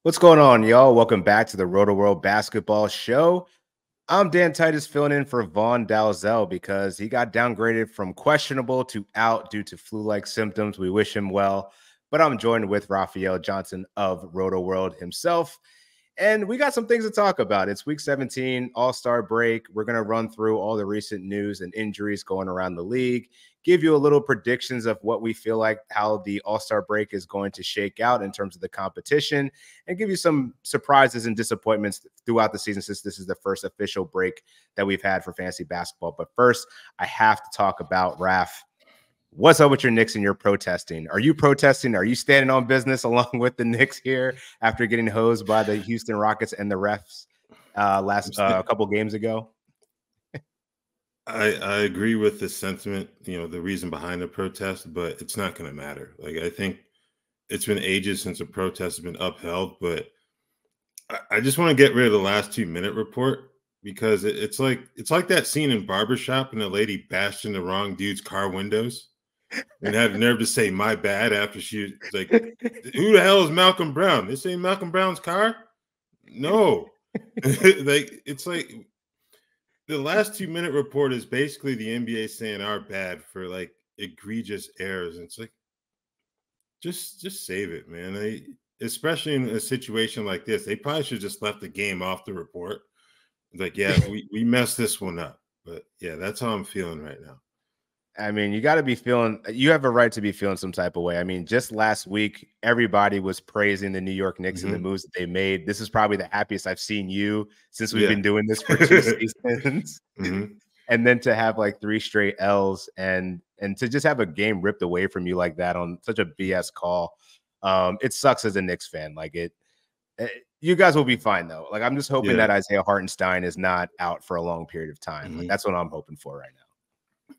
What's going on, y'all? Welcome back to the Rotoworld Basketball Show. I'm Dan Titus filling in for Vaughn Dalzell because he got downgraded from questionable to out due to flu-like symptoms. We wish him well, but I'm joined with Raphielle Johnson of Rotoworld himself. And we got some things to talk about. It's week 17, All-Star break. We're going to run through all the recent news and injuries going around the league, give you a little predictions of what we feel like how the All-Star break is going to shake out in terms of the competition, and give you some surprises and disappointments throughout the season since this is the first official break that we've had for fantasy basketball. But first, I have to talk about Raph. What's up with your Knicks and your protesting? Are you protesting? Are you standing on business along with the Knicks here after getting hosed by the Houston Rockets and the refs last couple games ago? I agree with the sentiment, the reason behind the protest, but it's not going to matter. Like, I think it's been ages since a protest has been upheld, but I just want to get rid of the last 2-minute report because it's like that scene in Barbershop and the lady bashed in the wrong dude's car windows and had the nerve to say "my bad" after she was like, "Who the hell is Malcolm Brown? This ain't Malcolm Brown's car." No, it's like the last 2-minute report is basically the NBA saying our bad for like egregious errors. And it's like, just save it, man. Especially in a situation like this, they probably should just left the game off the report. Like, yeah, we messed this one up. But yeah, that's how I'm feeling right now. I mean, you got to be feeling, you have a right to be feeling some type of way. I mean, just last week, everybody was praising the New York Knicks and the moves that they made. This is probably the happiest I've seen you since we've been doing this for 2 seasons. And then to have like 3 straight L's and to just have a game ripped away from you like that on such a BS call. It sucks as a Knicks fan. Like you guys will be fine though. Like I'm just hoping that Isaiah Hartenstein is not out for a long period of time. Like, that's what I'm hoping for right now.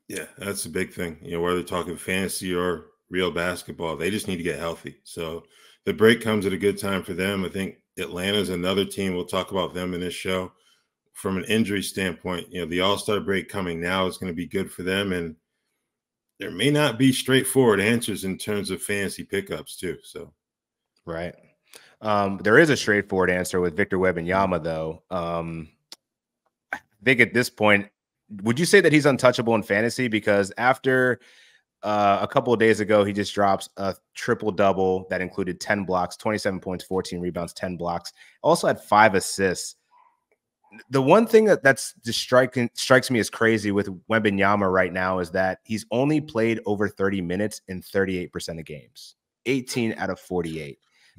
Yeah, that's a big thing. Whether they're talking fantasy or real basketball, they just need to get healthy. So the break comes at a good time for them. I think Atlanta's another team. We'll talk about them in this show. From an injury standpoint, the All-Star break coming now is going to be good for them. And there may not be straightforward answers in terms of fantasy pickups too. So, right. There is a straightforward answer with Victor Wembanyama, though. I think at this point, would you say that he's untouchable in fantasy? Because after a couple of days ago, he just drops a triple-double that included 10 blocks, 27 points, 14 rebounds, 10 blocks. Also had 5 assists. The one thing that's just strikes me as crazy with Wembanyama right now is that he's only played over 30 minutes in 38% of games, 18 out of 48.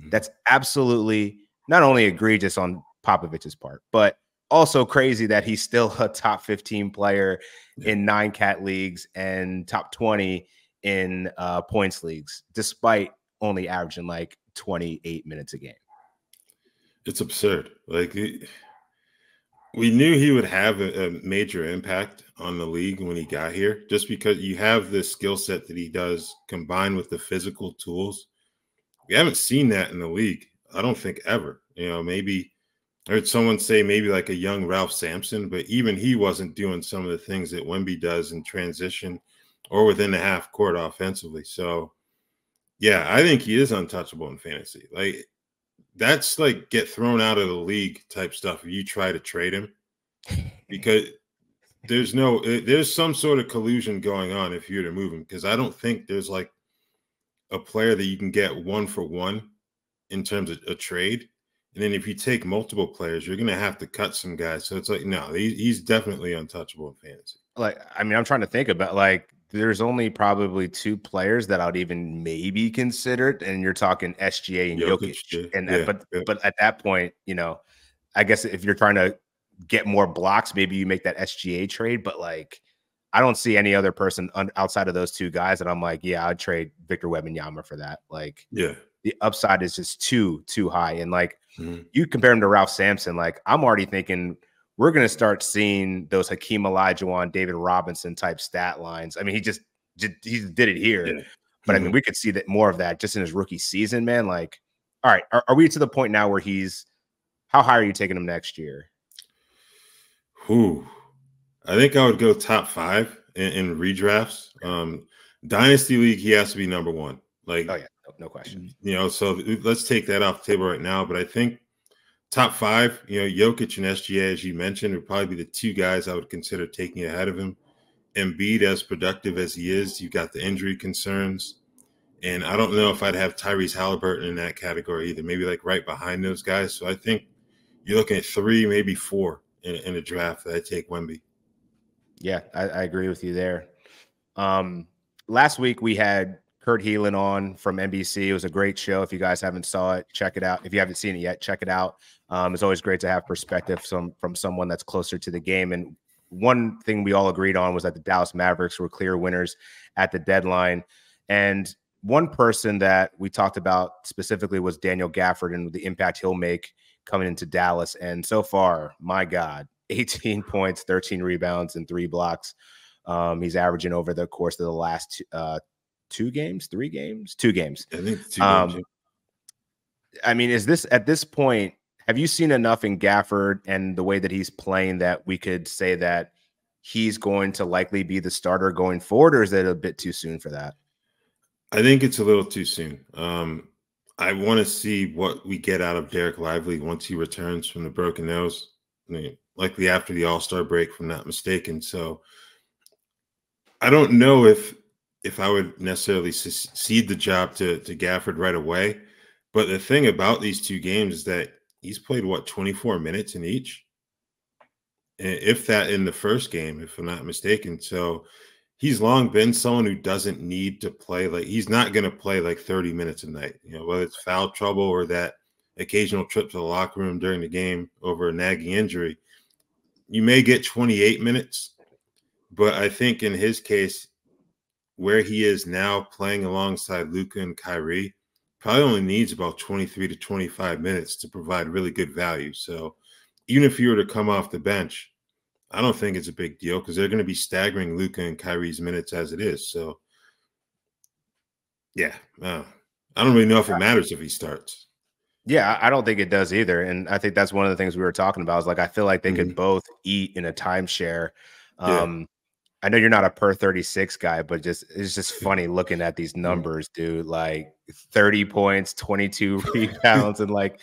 That's absolutely not only egregious on Popovich's part, but also crazy that he's still a top 15 player in 9 cat leagues and top 20 in points leagues, despite only averaging like 28 minutes a game. It's absurd. Like we knew he would have a major impact on the league when he got here, just because you have this skill set that he does combined with the physical tools. We haven't seen that in the league, I don't think, ever. Maybe I heard someone say maybe like a young Ralph Sampson, but even he wasn't doing some of the things that Wemby does in transition or within the half court offensively. So, yeah, I think he is untouchable in fantasy. Like, that's like get thrown out of the league type stuff if you try to trade him, because there's some sort of collusion going on if you're to move him, because I don't think there's like a player that you can get 1-for-1 in terms of a trade. And then if you take multiple players, you're going to have to cut some guys. So it's like, no, he's definitely untouchable in fantasy. Like, I mean, I'm trying to think about, like, there's only probably 2 players that I would even maybe consider, and you're talking SGA and Jokic. But at that point, I guess if you're trying to get more blocks, maybe you make that SGA trade. But like, I don't see any other person outside of those 2 guys that I'm like, yeah, I'd trade Victor Wembanyama for that. Like, the upside is just too high. And like, you compare him to Ralph Sampson, like I'm already thinking we're going to start seeing those Hakeem Olajuwon, David Robinson type stat lines. I mean, he did it here, but I mean, we could see that more of that just in his rookie season, man. Like, all right, are we to the point now where how high are you taking him next year? I think I would go top 5 in redrafts. Dynasty league, he has to be number 1. Like, No question. So let's take that off the table right now. But I think top 5, Jokic and SGA, as you mentioned, would probably be the 2 guys I would consider taking ahead of him. Embiid, as productive as he is, you've got the injury concerns. And I don't know if I'd have Tyrese Halliburton in that category either, maybe like right behind those guys. So I think you're looking at 3, maybe 4 in a draft that I take Wemby. Yeah, I agree with you there. Last week we had Kurt Heelan on from NBC. It was a great show. If you guys haven't saw it, check it out. If you haven't seen it yet, check it out. It's always great to have perspective from someone that's closer to the game. And one thing we all agreed on was that the Dallas Mavericks were clear winners at the deadline. And one person that we talked about specifically was Daniel Gafford and the impact he'll make coming into Dallas. And so far, my God, 18 points, 13 rebounds, and 3 blocks. He's averaging over the course of the last 2 games, 3 games, 2 games. I think 2 games. I mean, is this at this point, have you seen enough in Gafford and the way that he's playing that we could say that he's going to likely be the starter going forward, or is it a bit too soon for that? I think it's a little too soon. I want to see what we get out of Derek Lively once he returns from the broken nose, likely after the All-Star break, if I'm not mistaken. So I don't know if I would necessarily cede the job to Gafford right away. But the thing about these 2 games is that he's played, 24 minutes in each? If that in the first game, if I'm not mistaken. So he's long been someone who doesn't need to play. Like, he's not going to play like 30 minutes a night, whether it's foul trouble or that occasional trip to the locker room during the game over a nagging injury. You may get 28 minutes, but I think in his case, where he is now playing alongside Luka and Kyrie, probably only needs about 23 to 25 minutes to provide really good value. So even if you were to come off the bench, I don't think it's a big deal because they're going to be staggering Luka and Kyrie's minutes as it is. So, yeah, I don't really know if it matters if he starts. Yeah, I don't think it does either. And I think that's one of the things we were talking about. Is like, I feel like they could both eat in a timeshare. I know you're not a per 36 guy, but it's just funny looking at these numbers, dude. Like 30 points, 22 rebounds, and like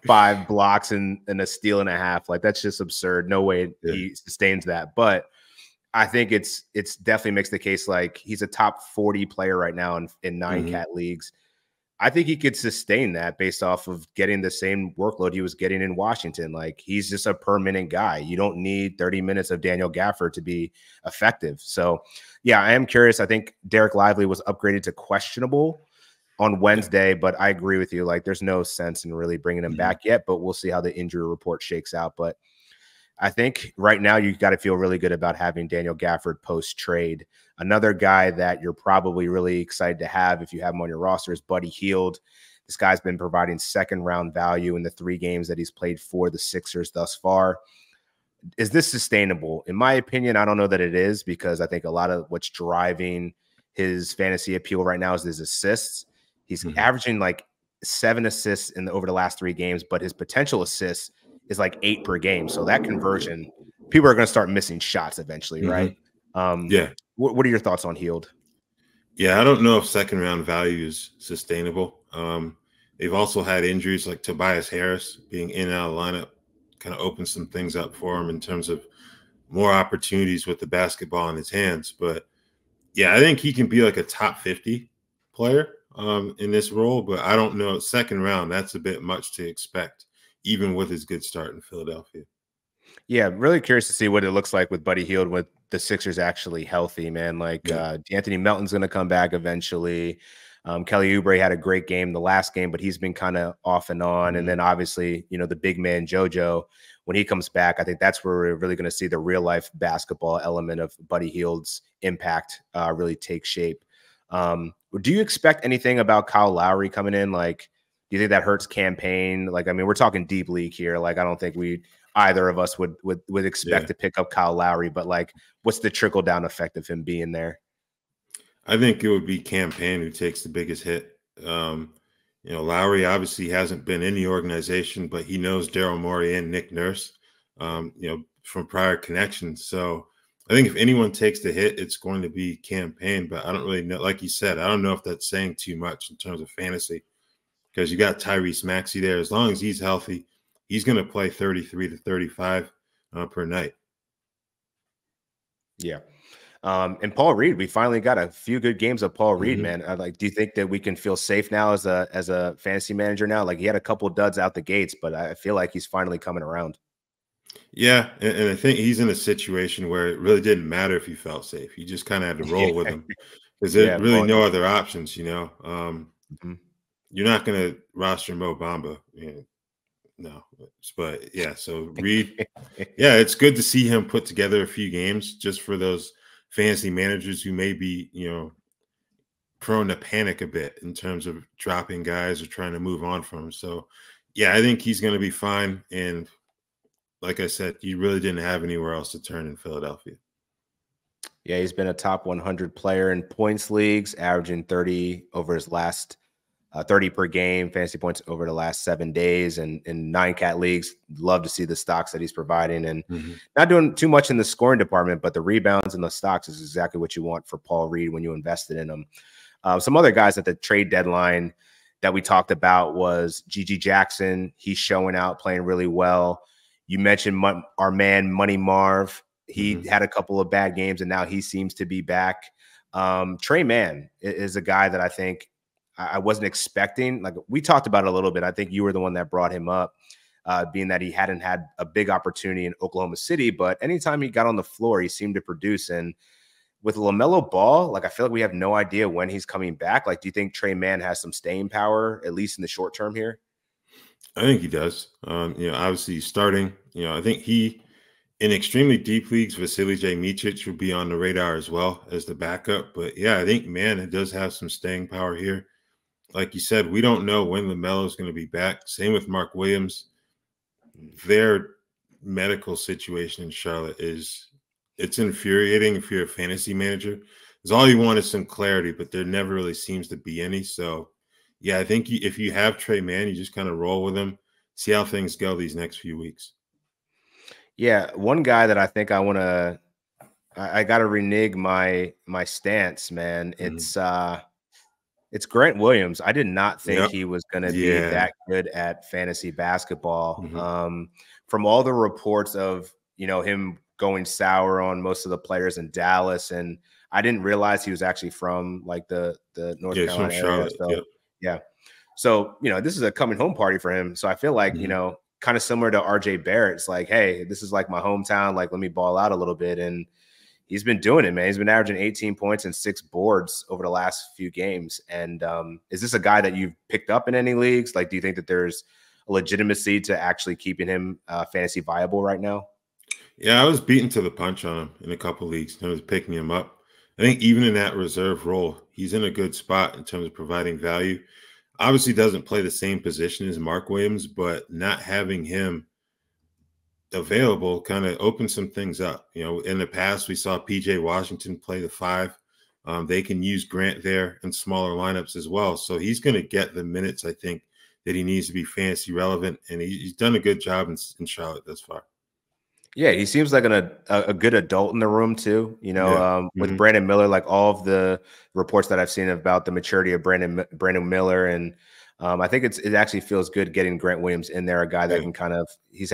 5 blocks and a steal and a half. Like, that's just absurd. No way he sustains that. But I think it's definitely makes the case like he's a top 40 player right now in 9 cat leagues. I think he could sustain that based off of getting the same workload he was getting in Washington. Like, he's just a per-minute guy. You don't need 30 minutes of Daniel Gafford to be effective. So, yeah, I am curious. I think Derek Lively was upgraded to questionable on Wednesday, but I agree with you. Like, there's no sense in really bringing him back yet, but we'll see how the injury report shakes out. But I think right now you got to feel really good about having Daniel Gafford post-trade. Another guy that you're probably really excited to have if you have him on your roster is Buddy Hield. This guy's been providing second-round value in the 3 games that he's played for the Sixers thus far. Is this sustainable? In my opinion, I don't know that it is, because I think a lot of what's driving his fantasy appeal right now is his assists. He's averaging like 7 assists over the last 3 games, but his potential assists is like 8 per game. So that conversion, people are going to start missing shots eventually, right? What are your thoughts on Hield? Yeah, I don't know if second-round value is sustainable. They've also had injuries like Tobias Harris being in and out of the lineup, kind of opened some things up for him in terms of more opportunities with the basketball in his hands. But, yeah, I think he can be like a top 50 player in this role. But I don't know. Second round, that's a bit much to expect, even with his good start in Philadelphia. Yeah, really curious to see what it looks like with Buddy Hield with the Sixers actually healthy, man. Like Anthony Melton's going to come back eventually. Kelly Oubre had a great game the last game, but he's been kind of off and on. And then obviously, the big man JoJo, when he comes back, I think that's where we're really going to see the real life basketball element of Buddy Hield's impact really take shape. Do you expect anything about Kyle Lowry coming in? Like, do you think that hurts campaign? Like, I mean, we're talking deep league here. Like, I don't think either of us would expect to pick up Kyle Lowry, but like, what's the trickle down effect of him being there? I think it would be campaign who takes the biggest hit. Lowry obviously hasn't been in the organization, but he knows Daryl Morey and Nick Nurse, from prior connections. So I think if anyone takes the hit, it's going to be Campaign. But I don't really know. Like you said, I don't know if that's saying too much in terms of fantasy, because you got Tyrese Maxey there. As long as he's healthy, he's going to play 33 to 35 per night. Yeah. And Paul Reed, we finally got a few good games of Paul Reed, man. Do you think that we can feel safe now as a fantasy manager now? Like, he had a couple duds out the gates, but I feel like he's finally coming around. Yeah, and I think he's in a situation where it really didn't matter if he felt safe. You just kind of had to roll with him, because there's really no other options, you know. You're not going to roster Mo Bamba, no. But yeah, so Reed, yeah, it's good to see him put together a few games just for those fantasy managers who may be, prone to panic a bit in terms of dropping guys or trying to move on from him. So yeah, I think he's going to be fine. And like I said, you really didn't have anywhere else to turn in Philadelphia. Yeah, he's been a top 100 player in points leagues, averaging 30 over his last 30 per game, fantasy points over the last 7 days, and in 9-cat leagues. Love to see the stocks that he's providing, and not doing too much in the scoring department, but the rebounds and the stocks is exactly what you want for Paul Reed when you invested in him. Some other guys at the trade deadline that we talked about was Gigi Jackson. He's showing out, playing really well. You mentioned our man Money Marv. He had a couple of bad games, and now he seems to be back. Trey Mann is a guy that I think I wasn't expecting. Like, we talked about it a little bit. I think you were the one that brought him up, being that he hadn't had a big opportunity in Oklahoma City, but anytime he got on the floor, he seemed to produce. And with LaMelo Ball, like, I feel like we have no idea when he's coming back. Like, do you think Trey Mann has some staying power, at least in the short term here? I think he does. Obviously he's starting. I think in extremely deep leagues, Vasily J. Micic would be on the radar as well as the backup. But yeah, I think, man, it does have some staying power here. Like you said, we don't know when LaMelo is going to be back. Same with Mark Williams. Their medical situation in Charlotte it's infuriating if you're a fantasy manager, because all you want is some clarity, but there never really seems to be any. So yeah, I think if you have Trey Mann, you just kind of roll with him, see how things go these next few weeks. Yeah, one guy that I think I got to renege my stance, man. It's Grant Williams. I did not think he was going to be that good at fantasy basketball. From all the reports of, him going sour on most of the players in Dallas, and I didn't realize he was actually from like the North Carolina area. So yeah. So, this is a coming home party for him. So I feel like, kind of similar to RJ Barrett. It's like, hey, this is like my hometown. Like, let me ball out a little bit. And he's been doing it, man. He's been averaging 18 points and 6 boards over the last few games. And is this a guy that you've picked up in any leagues? Like, do you think that there's a legitimacy to actually keeping him fantasy viable right now? Yeah, I was beaten to the punch on him in a couple leagues. I was picking him up. I think even in that reserve role, he's in a good spot in terms of providing value. Obviously doesn't play the same position as Mark Williams, but not having him available kind of opened some things up. In the past, we saw PJ Washington play the 5. They can use Grant there in smaller lineups as well. So he's going to get the minutes, I think, that he needs to be fantasy relevant. And he's done a good job in Charlotte thus far. Yeah, he seems like a good adult in the room too. With Brandon Miller, like all of the reports that I've seen about the maturity of Brandon Miller, and I think it actually feels good getting Grant Williams in there, a guy that can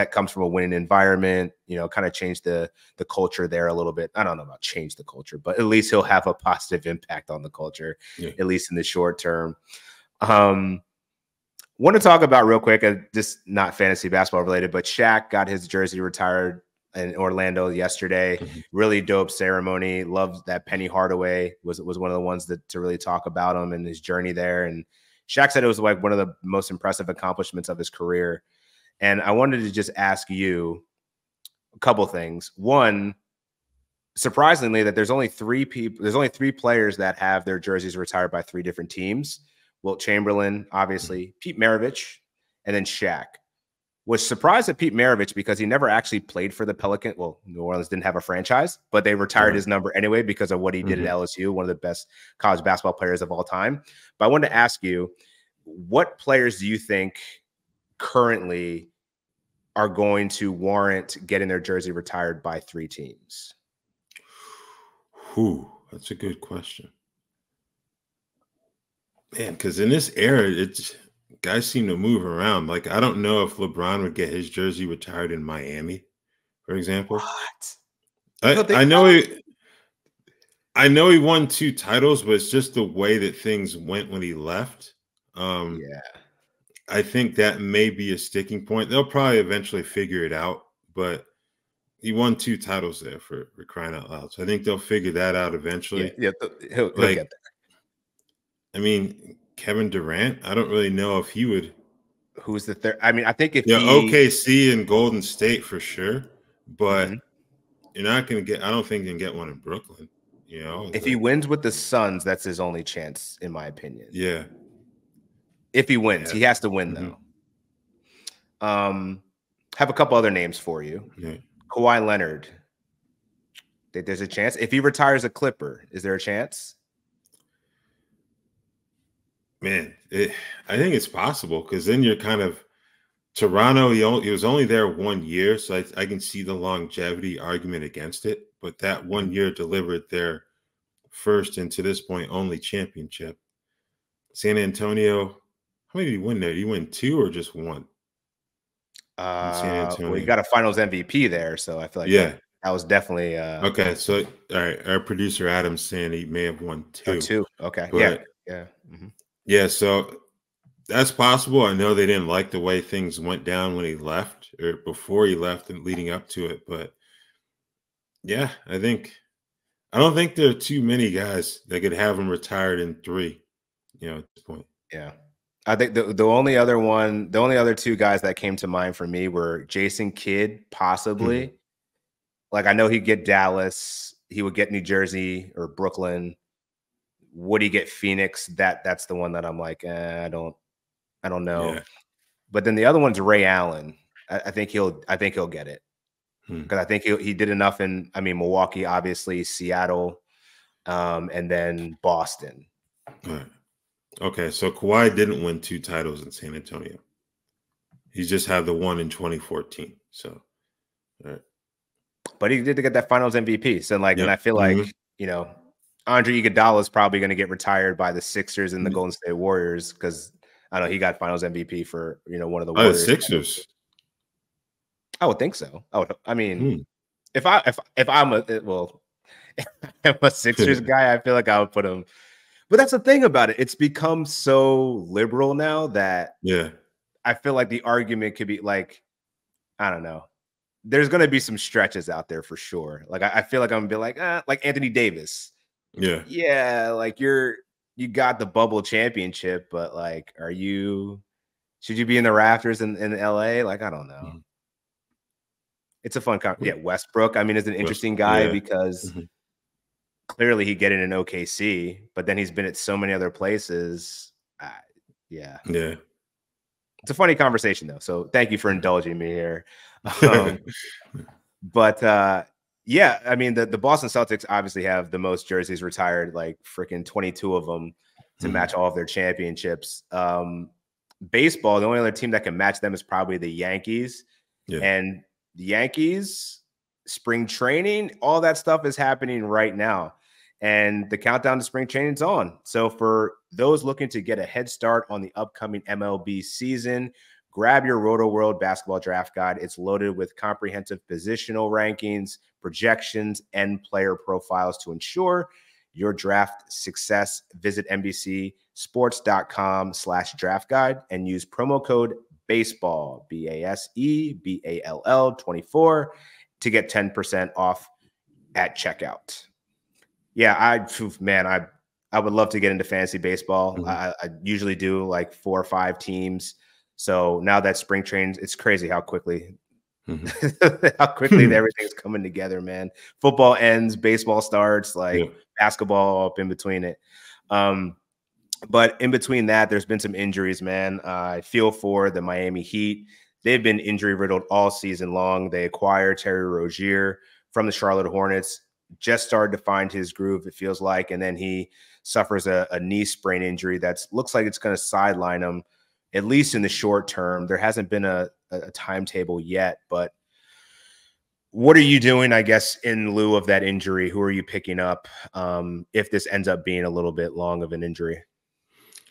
comes from a winning environment, kind of change the culture there a little bit. I don't know about change the culture, but at least he'll have a positive impact on the culture, at least in the short term. Want to talk about real quick, just not fantasy basketball related, but Shaq got his jersey retired in Orlando yesterday. Really dope ceremony. Loved that Penny Hardaway was one of the ones to really talk about him and his journey there. And Shaq said it was like one of the most impressive accomplishments of his career. And I wanted to just ask you a couple things. One, surprisingly, that there's only 3 players that have their jerseys retired by 3 different teams. Wilt Chamberlain, obviously, Pete Maravich, and then Shaq. Was surprised at Pete Maravich because he never actually played for the Pelicans. Well, New Orleans didn't have a franchise, but they retired his number anyway because of what he did at LSU, one of the best college basketball players of all time. But I wanted to ask you, what players do you think currently are going to warrant getting their jersey retired by 3 teams? Whew, that's a good question. Man, because in this era, it's guys seem to move around. Like, I don't know if LeBron would get his jersey retired in Miami, for example. What? You I, don't think I know so? I know he won 2 titles, but it's just the way that things went when he left. Yeah. I think that may be a sticking point. They'll probably eventually figure it out, but he won 2 titles there for crying out loud. So I think they'll figure that out Yeah. eventually. Yeah. He'll Like, get there. I mean, Kevin Durant, I don't really know if he would. Who's the third? I mean, I think if Yeah, he OKC and Golden State for sure, but Mhm. you're not going to get. I don't think you can get one in Brooklyn. You know, it's if he like, wins with the Suns, that's his only chance, in my opinion. yeah, If he wins, yeah, he has to win mhm, though. Have a couple other names for you. yeah. Kawhi Leonard. Think there's a chance if he retires a Clipper. Is there a chance? Man, I think it's possible because then you're kind of Toronto. He was only there 1 year, so I can see the longevity argument against it. But that 1 year delivered their first and to this point only championship. San Antonio, how many did he win there? Did he win 2 or just 1 in San Well, he Antonio? got a Finals MVP there, so I feel like Yeah. that was definitely Okay. So, all right. Our producer Adam's saying he may have won 2, 2. Okay, yeah, but yeah. Mhm. yeah. So that's possible. I know they didn't like the way things went down when he left or before he left and leading up to it, but yeah, I don't think there are too many guys that could have him retired in 3. At this point. Yeah. I think the only other 2 guys that came to mind for me were Jason Kidd, Mhm. possibly. Like, I know he'd get Dallas, he would get New Jersey or Brooklyn. Would he get Phoenix? That's the one that I'm like, I don't know. Yeah. But then the other one's Ray Allen. I think he'll get it Hmm. because I think he did enough in, I mean, Milwaukee, obviously, Seattle, and then Boston. All right. Okay. So Kawhi didn't win 2 titles in San Antonio. He's just had the one in 2014. So, all right. But he did get that Finals MVP. So like, and Yep. I feel like Mhm. Andre Iguodala is probably going to get retired by the Sixers and the Mm. Golden State Warriors because I know he got Finals MVP for one of the Oh, the Warriors. Sixers. I would think so. I mean, Hmm. if I'm I'm a Sixers guy, I feel like I would put him. But that's the thing about it. It's become so liberal now that Yeah. I feel like the argument could be like, I don't know. There's going to be some stretches out there for sure. Like I feel like I'm gonna be like Anthony Davis. Yeah. Yeah, like you got the bubble championship, but like, should you be in the rafters in LA? Like, I don't know. Mhm. It's a fun yeah, Westbrook, I mean, is an interesting Westbrook. guy Yeah. because Mhm. clearly he get it in OKC, but then he's been at so many other places. Yeah. Yeah. It's a funny conversation though. So thank you for indulging me here. Um, but yeah, I mean the Boston Celtics obviously have the most jerseys retired, like freaking 22 of them to match all of their championships. Baseball, the only other team that can match them is probably the Yankees. Yeah. And the Yankees, spring training, all that stuff is happening right now. And the countdown to spring training is on. So for those looking to get a head start on the upcoming MLB season, grab your Rotoworld Basketball Draft Guide. It's loaded with comprehensive positional rankings, projections, and player profiles to ensure your draft success. Visit NBCSports.com/draft guide and use promo code BASEBALL, BASEBALL 24 to get 10% off at checkout. Yeah, I would love to get into fantasy baseball. Mhm. I usually do like 4 or 5 teams. So now that spring training, it's crazy how quickly Mhm. everything's coming together, man. Football ends, baseball starts, like Yeah. basketball up in between it. But in between that, there's been some injuries, man. I feel for the Miami Heat. They've been injury riddled all season long. They acquired Terry Rozier from the Charlotte Hornets, just started to find his groove, it feels like. And then he suffers a knee sprain injury that looks like it's going to sideline him, at least in the short term. There hasn't been a timetable yet, but What are you doing, I guess, in lieu of that injury? Who are you picking up if this ends up being a little bit long of an injury?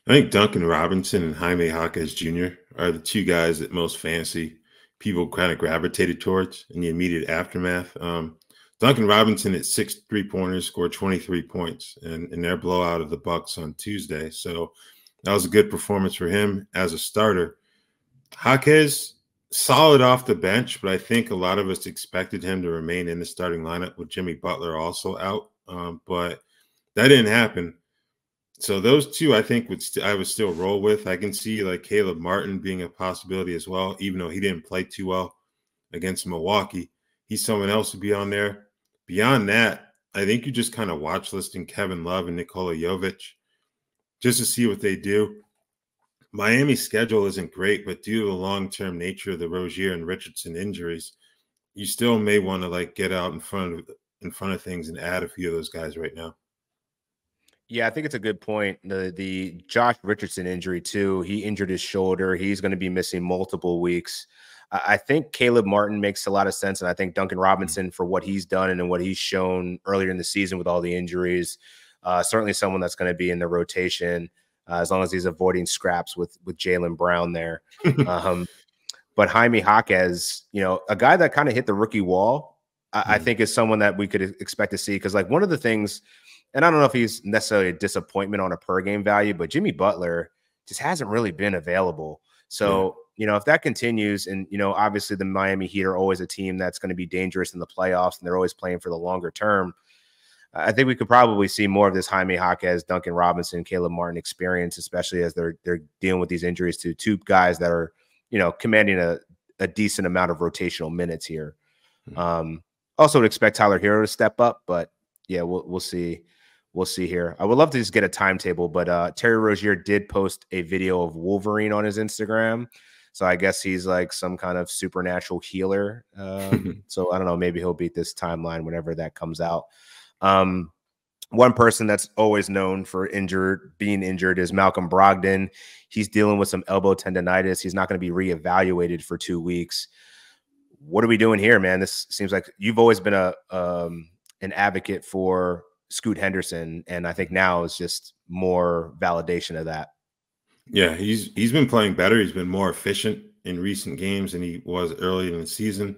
I think Duncan Robinson and Jaime Jaquez Jr. are the two guys that most fancy people kind of gravitated towards in the immediate aftermath. Duncan Robinson at 6 3-pointers scored 23 points in their blowout of the Bucks on Tuesday. So that was a good performance for him as a starter. Jaquez, solid off the bench, but I think a lot of us expected him to remain in the starting lineup with Jimmy Butler also out. But that didn't happen. So those two, I think, I would still roll with. I can see like Caleb Martin being a possibility as well, even though he didn't play too well against Milwaukee. He's someone else to be on there. Beyond that, I think you just kind of watch listing Kevin Love and Nikola Jovic just to see what they do. Miami's schedule isn't great, but due to the long-term nature of the Rozier and Richardson injuries, you still may want to like get out in front of things and add a few of those guys right now. Yeah, I think it's a good point. The Josh Richardson injury too. He injured his shoulder. He's going to be missing multiple weeks. I think Caleb Martin makes a lot of sense, and I think Duncan Robinson for what he's done and what he's shown earlier in the season with all the injuries, certainly someone that's going to be in the rotation as long as he's avoiding scraps with Jaylen Brown there. But Jaime Jaquez, a guy that kind of hit the rookie wall, I think is someone that we could expect to see because like one of the things. And I don't know if he's necessarily a disappointment on a per game value, but Jimmy Butler just hasn't really been available. So, if that continues and, obviously the Miami Heat are always a team that's going to be dangerous in the playoffs and they're always playing for the longer term. I think we could probably see more of this Jaime Jaquez, Duncan Robinson, Caleb Martin experience, especially as they're dealing with these injuries to two guys that are, commanding a decent amount of rotational minutes here. Also would expect Tyler Hero to step up, but yeah, we'll see. We'll see here. I would love to just get a timetable, but Terry Rozier did post a video of Wolverine on his Instagram. So I guess he's like some kind of supernatural healer. So I don't know, maybe he'll beat this timeline whenever that comes out. One person that's always known for being injured is Malcolm Brogdon. He's dealing with some elbow tendonitis. He's not going to be reevaluated for 2 weeks. What are we doing here, man? This seems like you've always been an advocate for Scoot Henderson, and I think now is just more validation of that. Yeah, he's been playing better. He's been more efficient in recent games than he was early in the season.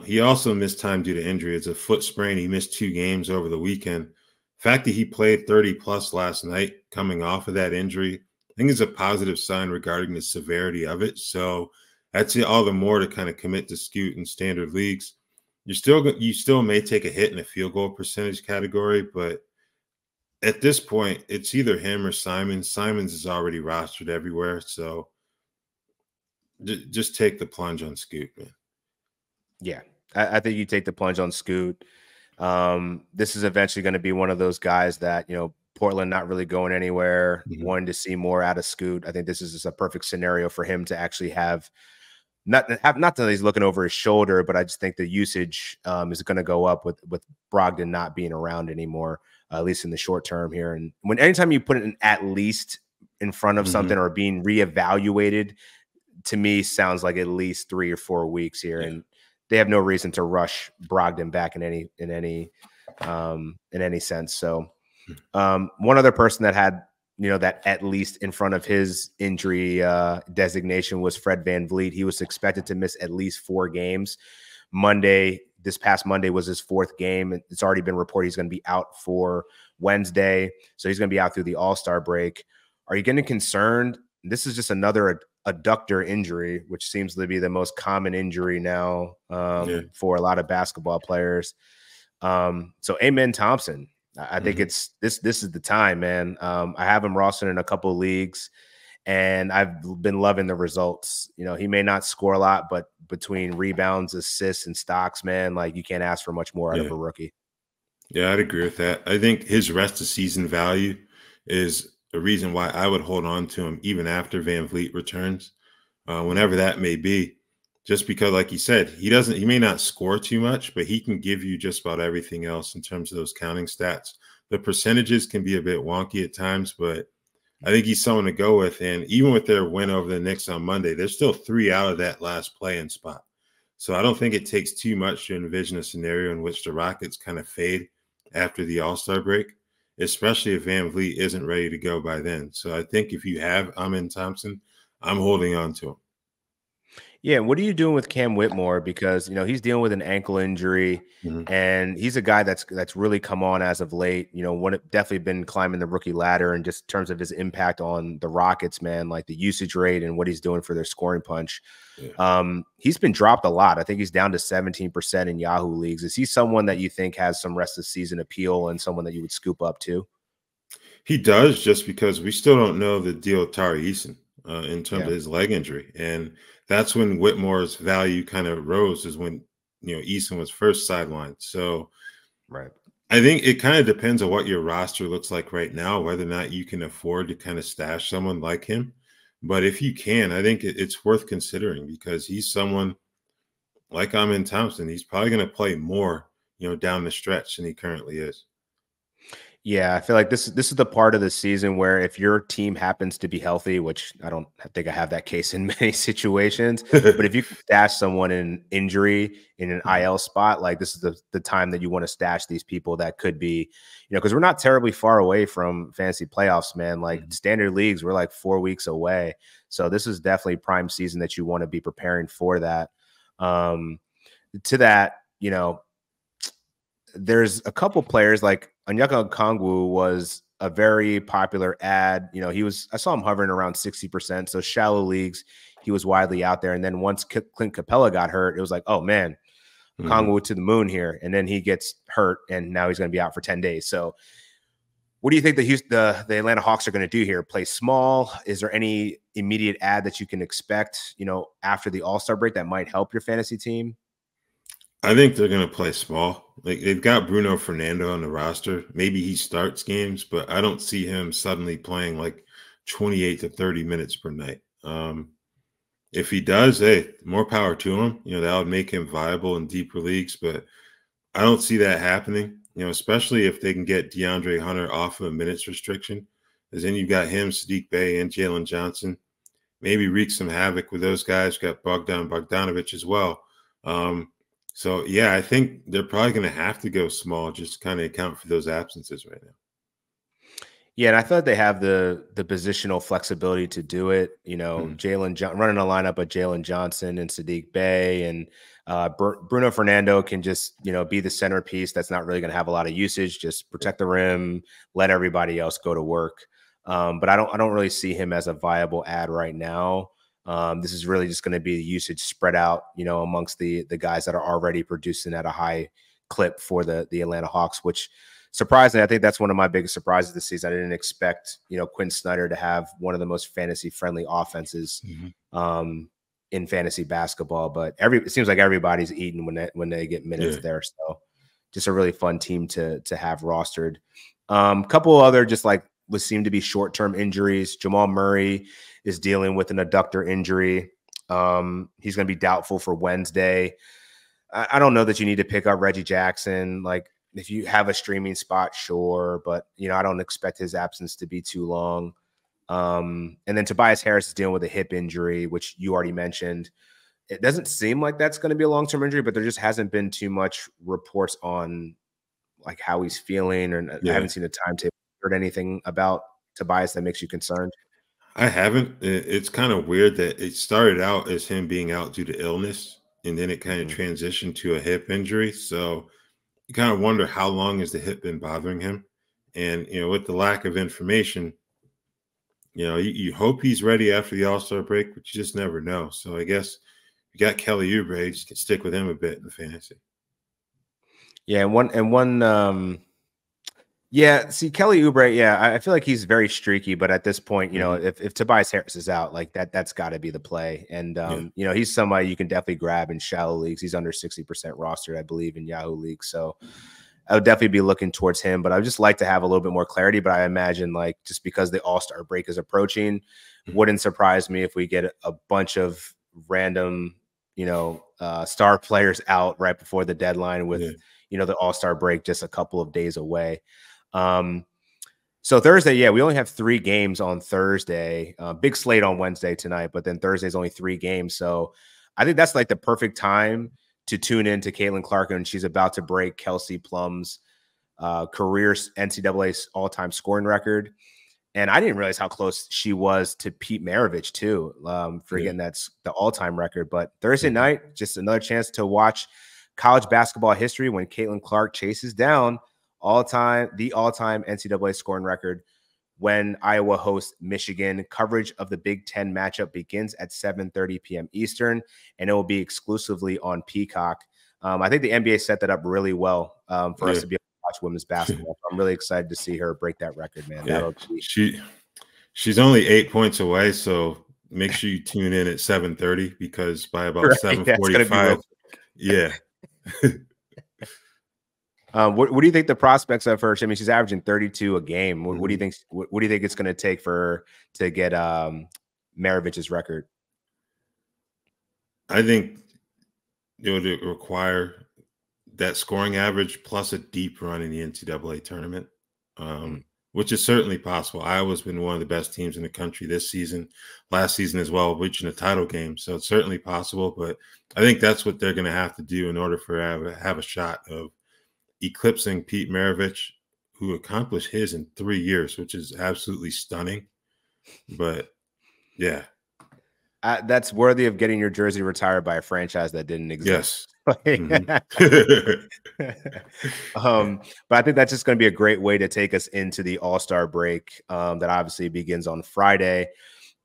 He also missed time due to injury. It's a foot sprain. He missed 2 games over the weekend. The fact that he played 30-plus last night coming off of that injury, I think is a positive sign regarding the severity of it. So that's all the more to kind of commit to Scoot in standard leagues. You still may take a hit in the field goal percentage category, but at this point, it's either him or Simons. Simons is already rostered everywhere, so just take the plunge on Scoot, man. Yeah, I think you take the plunge on Scoot. This is eventually going to be one of those guys that, Portland not really going anywhere, wanting to see more out of Scoot. I think this is just a perfect scenario for him to actually have not that he's looking over his shoulder, but I just think the usage is going to go up with Brogdon not being around anymore, at least in the short term here. And anytime you put an at least in front of something or being reevaluated, to me sounds like at least 3 or 4 weeks here, and they have no reason to rush Brogdon back in any sense. So one other person that had that at least in front of his injury designation was Fred VanVleet. He was expected to miss at least 4 games. This past Monday was his 4th game. It's already been reported he's going to be out for Wednesday. So he's going to be out through the All-Star break. Are you getting concerned? This is just another adductor injury, which seems to be the most common injury now for a lot of basketball players. So Amen Thompson, I think it's this is the time, man. I have him rostered in a couple of leagues, and I've been loving the results. He may not score a lot, but between rebounds, assists, and stocks, man, like you can't ask for much more out of a rookie. Yeah, I'd agree with that. I think his rest of season value is a reason why I would hold on to him even after VanVleet returns, whenever that may be. Just because, like you said, he may not score too much, but he can give you just about everything else in terms of those counting stats. The percentages can be a bit wonky at times, but I think he's someone to go with. And even with their win over the Knicks on Monday, they're still 3 out of that last play-in spot. So I don't think it takes too much to envision a scenario in which the Rockets kind of fade after the All-Star break, especially if VanVleet isn't ready to go by then. So I think if you have Amen Thompson, I'm holding on to him. Yeah, what are you doing with Cam Whitmore? Because he's dealing with an ankle injury, and he's a guy that's really come on as of late. Definitely been climbing the rookie ladder, and just in terms of his impact on the Rockets, man, like the usage rate and what he's doing for their scoring punch. Yeah. He's been dropped a lot. I think he's down to 17% in Yahoo leagues. Is he someone that you think has some rest of season appeal and someone that you would scoop up too? He does, just because we still don't know the deal with Tari Eason in terms of his leg injury. And that's when Whitmore's value kind of rose, is when, Eason was first sidelined. So right. I think it kind of depends on what your roster looks like right now, whether or not you can afford to kind of stash someone like him. But if you can, I think it's worth considering, because he's someone like Amen Thompson. He's probably going to play more, down the stretch than he currently is. Yeah, I feel like this is the part of the season where if your team happens to be healthy, which I don't think I have that case in many situations, but if you stash someone in injury in an IL spot, like this is the time that you want to stash these people that could be, because we're not terribly far away from fantasy playoffs, man. Like standard leagues, we're like 4 weeks away. So this is definitely prime season that you want to be preparing for that. To that, there's a couple players like Onyeka Okongwu was a very popular ad. I saw him hovering around 60%. So shallow leagues, he was widely out there. And then once Clint Capela got hurt, it was like, oh man, Okongwu to the moon here. And then he gets hurt and now he's going to be out for 10 days. So what do you think the Atlanta Hawks are going to do here? Play small? Is there any immediate ad that you can expect, after the All-Star break that might help your fantasy team? I think they're going to play small. Like, they've got Bruno Fernando on the roster. Maybe he starts games, but I don't see him suddenly playing like 28 to 30 minutes per night. If he does, hey, more power to him. That would make him viable in deeper leagues, but I don't see that happening, especially if they can get DeAndre Hunter off of a minutes restriction, because then you've got him, Saddiq Bey, and Jalen Johnson. Maybe wreak some havoc with those guys. Got Bogdanovich as well. So, yeah, I think they're probably going to have to go small just to kind of account for those absences right now. Yeah, and I thought they have the positional flexibility to do it. Running a lineup of Jalen Johnson and Saddiq Bey, and Bruno Fernando can just be the centerpiece. That's not really going to have a lot of usage. Just protect the rim, let everybody else go to work. But I don't really see him as a viable ad right now. This is really just going to be the usage spread out, amongst the guys that are already producing at a high clip for the Atlanta Hawks, which surprisingly, I think that's one of my biggest surprises this season. I didn't expect, Quinn Snyder to have one of the most fantasy friendly offenses in fantasy basketball, but it seems like everybody's eating when they get minutes there. So just a really fun team to have rostered. Couple other just like what seem to be short-term injuries. Jamal Murray is dealing with an adductor injury. He's going to be doubtful for Wednesday. I don't know that you need to pick up Reggie Jackson. Like, if you have a streaming spot, sure, but I don't expect his absence to be too long. And then Tobias Harris is dealing with a hip injury, which you already mentioned. It doesn't seem like that's going to be a long-term injury, but there just hasn't been too much reports on like how he's feeling, and I haven't seen a timetable or anything about Tobias that makes you concerned. I haven't. It's kind of weird that it started out as him being out due to illness, and then it kind of transitioned to a hip injury. So you kind of wonder, how long has the hip been bothering him? And, with the lack of information, you hope he's ready after the All-Star break, but you just never know. So I guess you got Kelly Oubre, just can stick with him a bit in fantasy. Yeah, see, Kelly Oubre, I feel like he's very streaky, but at this point, if Tobias Harris is out, like that's got to be the play. And, he's somebody you can definitely grab in shallow leagues. He's under 60% rostered, I believe, in Yahoo leagues. So I would definitely be looking towards him, but I would just like to have a little bit more clarity. But I imagine, like, just because the All-Star break is approaching, wouldn't surprise me if we get a bunch of random, star players out right before the deadline with, the All-Star break just a couple of days away. So Thursday, we only have 3 games on Thursday, big slate on Wednesday tonight, but then Thursday's only 3 games. So I think that's like the perfect time to tune in to Caitlin Clark, and she's about to break Kelsey Plum's career NCAA all-time scoring record. And I didn't realize how close she was to Pete Maravich too, forgetting that's the all-time record. But Thursday night, just another chance to watch college basketball history when Caitlin Clark chases down the all-time NCAA scoring record when Iowa hosts Michigan. Coverage of the Big Ten matchup begins at 7:30 p.m. Eastern, and it will be exclusively on Peacock. I think the NBA set that up really well for us to be able to watch women's basketball. I'm really excited to see her break that record, man. Yeah. She's only 8 points away, so make sure you tune in at 7:30 because by about 7:45, What do you think the prospects of her? I mean, she's averaging 32 a game. What do you think? What do you think it's going to take for her to get Maravich's record? I think it would require that scoring average plus a deep run in the NCAA tournament, which is certainly possible. Iowa's been one of the best teams in the country this season, last season as well, reaching a title game. So it's certainly possible. But I think that's what they're going to have to do in order for her to have a shot of eclipsing Pete Maravich, who accomplished his in 3 years, which is absolutely stunning. But yeah, that's worthy of getting your jersey retired by a franchise that didn't exist. Yes. But I think that's just going to be a great way to take us into the All-Star break that obviously begins on Friday.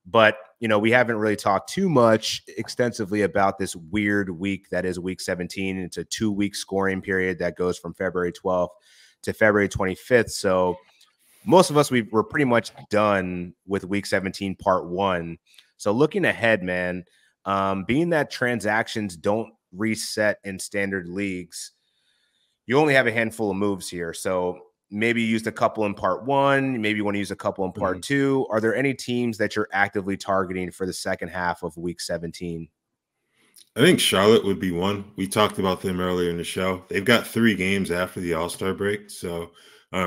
But, you know, we haven't really talked too much extensively about this weird week that is week 17. It's a 2-week scoring period that goes from February 12th to February 25th. So most of us, we're pretty much done with week 17, part 1. So looking ahead, man, being that transactions don't reset in standard leagues, you only have a handful of moves here. So maybe you used a couple in part 1, maybe you want to use a couple in part 2. Are there any teams that you're actively targeting for the second half of week 17? I think Charlotte would be one. We talked about them earlier in the show. They've got 3 games after the All-Star break. So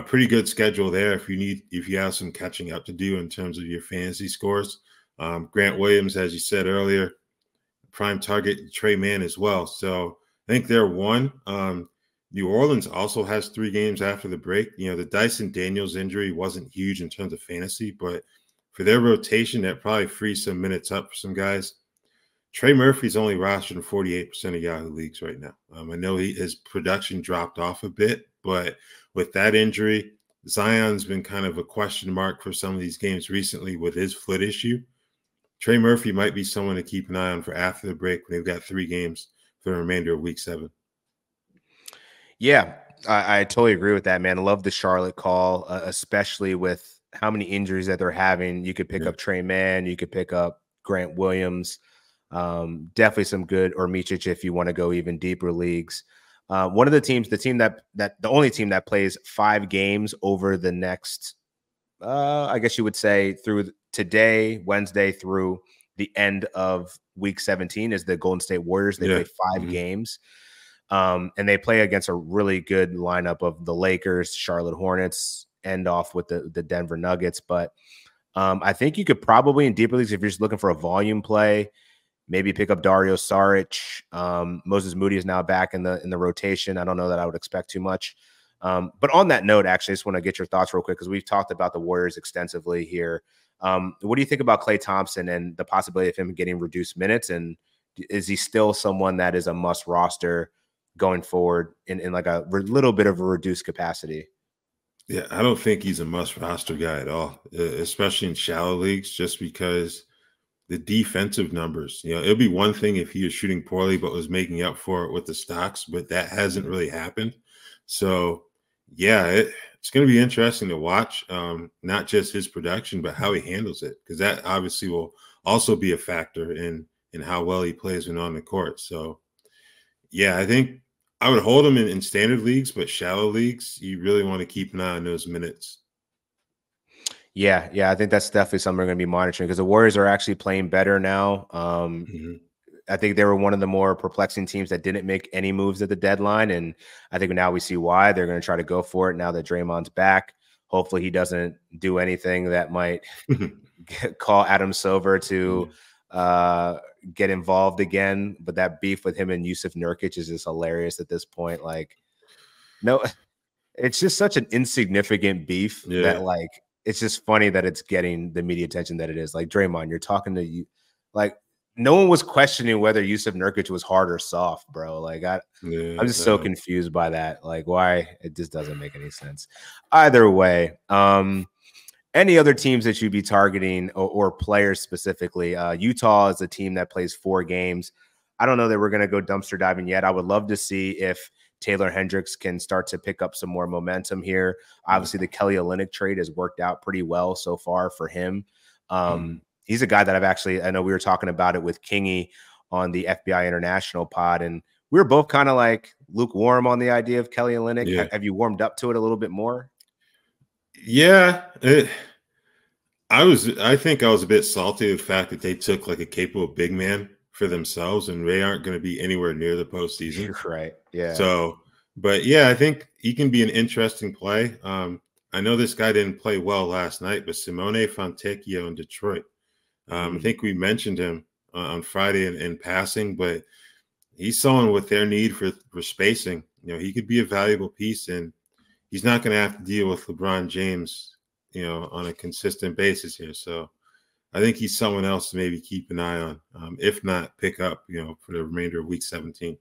pretty good schedule there if you have some catching up to do in terms of your fantasy scores. Grant Williams, as you said earlier, prime target, Trey Mann as well. So I think they're one. New Orleans also has 3 games after the break. You know, the Dyson Daniels injury wasn't huge in terms of fantasy, but for their rotation, that probably frees some minutes up for some guys. Trey Murphy's only rostered in 48% of Yahoo leagues right now. I know his production dropped off a bit, but with that injury, Zion's been kind of a question mark for some of these games recently with his foot issue. Trey Murphy might be someone to keep an eye on for after the break when they've got 3 games for the remainder of week 7. Yeah, I totally agree with that, man. I love the Charlotte call, especially with how many injuries that they're having. You could pick up Trey Mann, you could pick up Grant Williams, definitely some good, or Micic if you want to go even deeper leagues. One of the teams, the only team that plays 5 games over the next, I guess you would say through today, Wednesday through the end of week 17 is the Golden State Warriors. They play 5 games. And they play against a really good lineup of the Lakers, Charlotte Hornets, end off with the Denver Nuggets. But I think you could probably in deeper leagues, if you're just looking for a volume play, maybe pick up Dario Saric. Moses Moody is now back in the rotation. I don't know that I would expect too much. But on that note, actually, I just want to get your thoughts real quick because we've talked about the Warriors extensively here. What do you think about Klay Thompson and the possibility of him getting reduced minutes? And is he still someone that is a must roster going forward in like a little bit of a reduced capacity? Yeah, I don't think he's a must roster guy at all, especially in shallow leagues, just because the defensive numbers, you know, it'd be one thing if he was shooting poorly, but was making up for it with the stocks, but that hasn't really happened. So yeah, it's going to be interesting to watch, not just his production, but how he handles it, because that obviously will also be a factor in how well he plays when on the court. So yeah, I think I would hold him in standard leagues, but shallow leagues, you really want to keep an eye on those minutes. Yeah, I think that's definitely something we're going to be monitoring because the Warriors are actually playing better now. I think they were one of the more perplexing teams that didn't make any moves at the deadline, and I think now we see why. They're going to try to go for it now that Draymond's back. Hopefully he doesn't do anything that might call Adam Silver to get involved again, but that beef with him and Yusuf Nurkic is just hilarious at this point. Like, no, it's just such an insignificant beef that like it's just funny that it's getting the media attention that it is. Like, Draymond, you're talking to you, like no one was questioning whether Yusuf Nurkic was hard or soft, bro. Like I'm just so confused by that. Like, why? It just doesn't make any sense. Either way, any other teams that you'd be targeting or players specifically? Utah is a team that plays 4 games. I don't know that we're going to go dumpster diving yet. I would love to see if Taylor Hendricks can start to pick up some more momentum here. Obviously, the Kelly Olynyk trade has worked out pretty well so far for him. He's a guy that I know we were talking about it with Kingy on the FBI International pod, and we were both kind of like lukewarm on the idea of Kelly Olynyk. Yeah. Have you warmed up to it a little bit more? Yeah. I think I was a bit salty with the fact that they took like a capable big man for themselves, and they aren't going to be anywhere near the postseason. You're right. Yeah. So, but yeah, I think he can be an interesting play. I know this guy didn't play well last night, but Simone Fontecchio in Detroit. I think we mentioned him on Friday in passing, but he's someone with their need for spacing. You know, he could be a valuable piece, and he's not going to have to deal with LeBron James, you know, on a consistent basis here. So I think he's someone else to maybe keep an eye on, if not pick up, you know, for the remainder of week 17.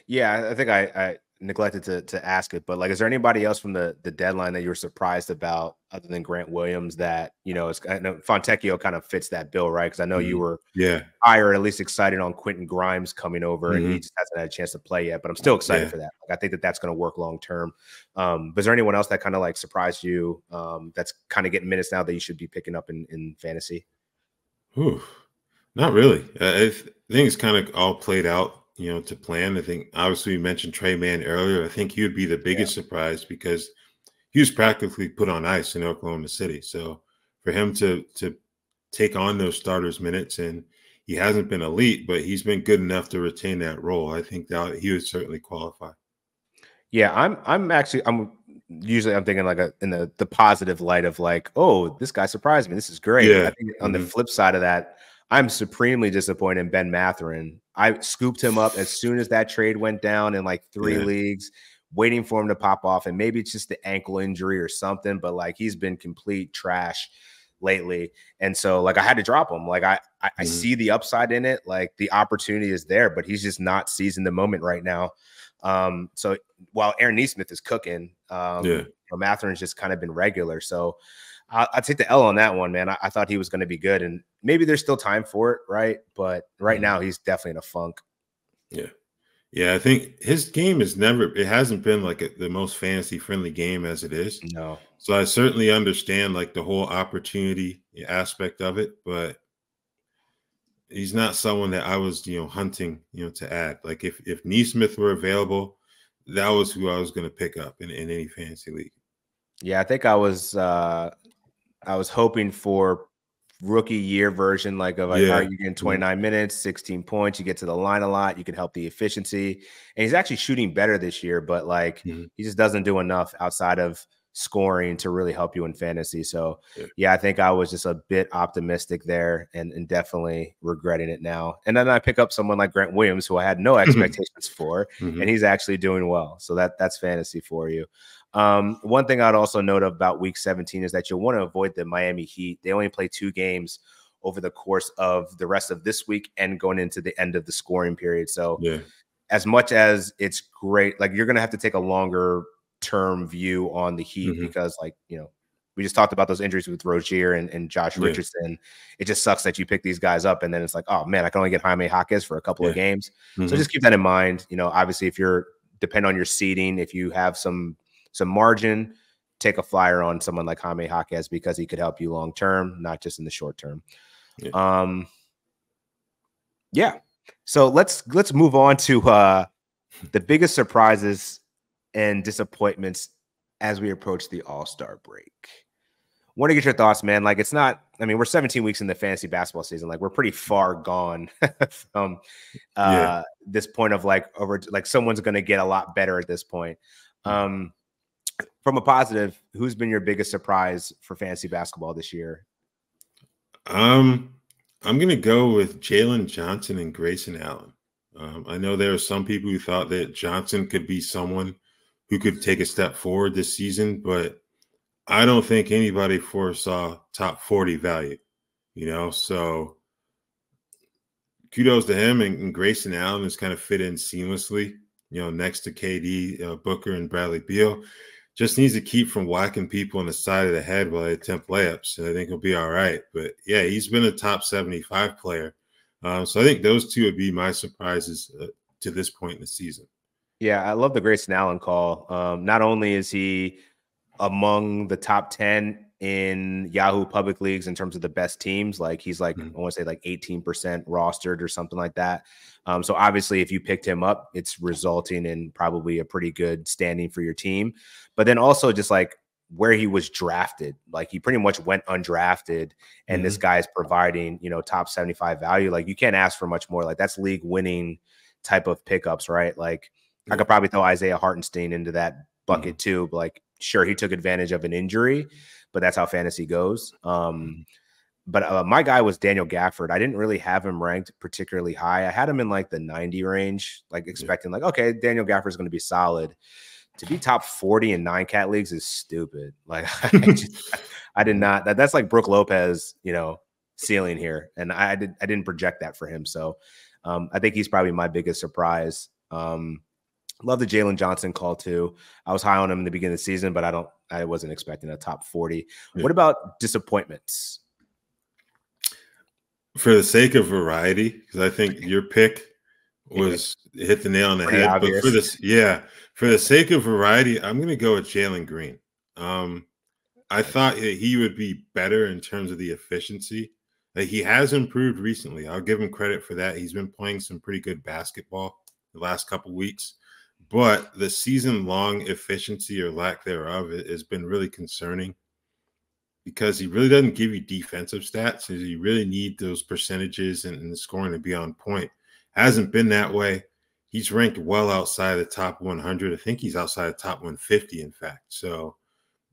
Yeah, I think I neglected to ask it, but like, is there anybody else from the deadline that you were surprised about other than Grant Williams that, you know, I know Fontecchio kind of fits that bill, right? Because I know you were higher, at least excited on Quentin Grimes coming over, and he just hasn't had a chance to play yet, but I'm still excited for that. Like, I think that's going to work long term. But is there anyone else that kind of like surprised you that's kind of getting minutes now that you should be picking up in fantasy? Ooh, not really. I think it's kind of all played out, you know, to plan. I think obviously we mentioned Trey Mann earlier. I think he would be the biggest surprise because he was practically put on ice in Oklahoma City. So for him to take on those starters minutes, and he hasn't been elite, but he's been good enough to retain that role. I think that he would certainly qualify. Yeah, I'm usually thinking like in the positive light of like, oh, this guy surprised me. This is great. Yeah. I think on the flip side of that, I'm supremely disappointed in Ben Mathurin. I scooped him up as soon as that trade went down in like 3 leagues, waiting for him to pop off. And maybe it's just the ankle injury or something, but like he's been complete trash lately. And so like I had to drop him. Like I see the upside in it. Like the opportunity is there, but he's just not seizing the moment right now. So while Aaron Nesmith is cooking, you know, Matherin's just kind of been regular. So I'll take the L on that one, man. I thought he was going to be good, and maybe there's still time for it, right? But right now he's definitely in a funk. Yeah. I think his game it hasn't been like the most fantasy friendly game as it is. No. So I certainly understand like the whole opportunity aspect of it, but he's not someone that I was, you know, hunting, you know, to add. Like if Nesmith were available, that was who I was going to pick up in any fantasy league. Yeah, I think I was hoping for rookie year version, like of like, all right, you're getting 29 minutes, 16 points, you get to the line a lot, you can help the efficiency. And he's actually shooting better this year, but like he just doesn't do enough outside of scoring to really help you in fantasy. So yeah, I think I was just a bit optimistic there and definitely regretting it now. And then I pick up someone like Grant Williams, who I had no expectations for, and he's actually doing well. So that's fantasy for you. One thing I'd also note about week 17 is that you'll want to avoid the Miami Heat. They only play 2 games over the course of the rest of this week and going into the end of the scoring period. So as much as it's great, like you're going to have to take a longer term view on the Heat because like, you know, we just talked about those injuries with Rozier and Josh Richardson. It just sucks that you pick these guys up and then it's like, oh man, I can only get Jaime Jaquez for a couple of games. So just keep that in mind. You know, obviously if you're depend on your seeding, if you have some margin, take a flyer on someone like Jaime Jaquez because he could help you long term, not just in the short term. So let's move on to the biggest surprises and disappointments as we approach the All-Star break. Want to get your thoughts, man. Like it's not, I mean, we're 17 weeks in the fantasy basketball season. Like we're pretty far gone from this point of like someone's going to get a lot better at this point. From a positive, who's been your biggest surprise for fantasy basketball this year? I'm going to go with Jalen Johnson and Grayson Allen. I know there are some people who thought that Johnson could be someone who could take a step forward this season, but I don't think anybody foresaw top 40 value, so kudos to him, and Grayson Allen has kind of fit in seamlessly, next to KD, Booker, and Bradley Beal. Just needs to keep from whacking people on the side of the head while they attempt layups, and I think he'll be all right. But, yeah, he's been a top 75 player. So I think those two would be my surprises to this point in the season. Yeah, I love the Grayson Allen call. Not only is he among the top 10 in Yahoo public leagues in terms of the best teams, like he's like, I want to say like 18% rostered or something like that. So obviously if you picked him up, it's resulting in probably a pretty good standing for your team. But then also just like where he was drafted, like he pretty much went undrafted, and this guy's providing, top 75 value. Like you can't ask for much more. Like that's league winning type of pickups, right? Like I could probably throw Isaiah Hartenstein into that bucket too, but like, sure, he took advantage of an injury, but that's how fantasy goes. But my guy was Daniel Gafford. I didn't really have him ranked particularly high. I had him in like the 90 range, like expecting like, okay, Daniel Gafford is going to be solid. To be top 40 in 9-cat leagues is stupid. Like I did not. That's like Brooke Lopez, ceiling here, and I didn't project that for him. So I think he's probably my biggest surprise. Love the Jalen Johnson call too. I was high on him in the beginning of the season, but I wasn't expecting a top 40. Yeah. What about disappointments? For the sake of variety, because I think your pick was hit the nail on the head. Obvious. But for the sake of variety, I'm going to go with Jalen Green. I thought he would be better in terms of the efficiency. Like he has improved recently. I'll give him credit for that. He's been playing some pretty good basketball the last couple of weeks. But the season-long efficiency or lack thereof has been really concerning because he really doesn't give you defensive stats. You really need those percentages and the scoring to be on point. Hasn't been that way. He's ranked well outside the top 100. I think he's outside the top 150, in fact. So,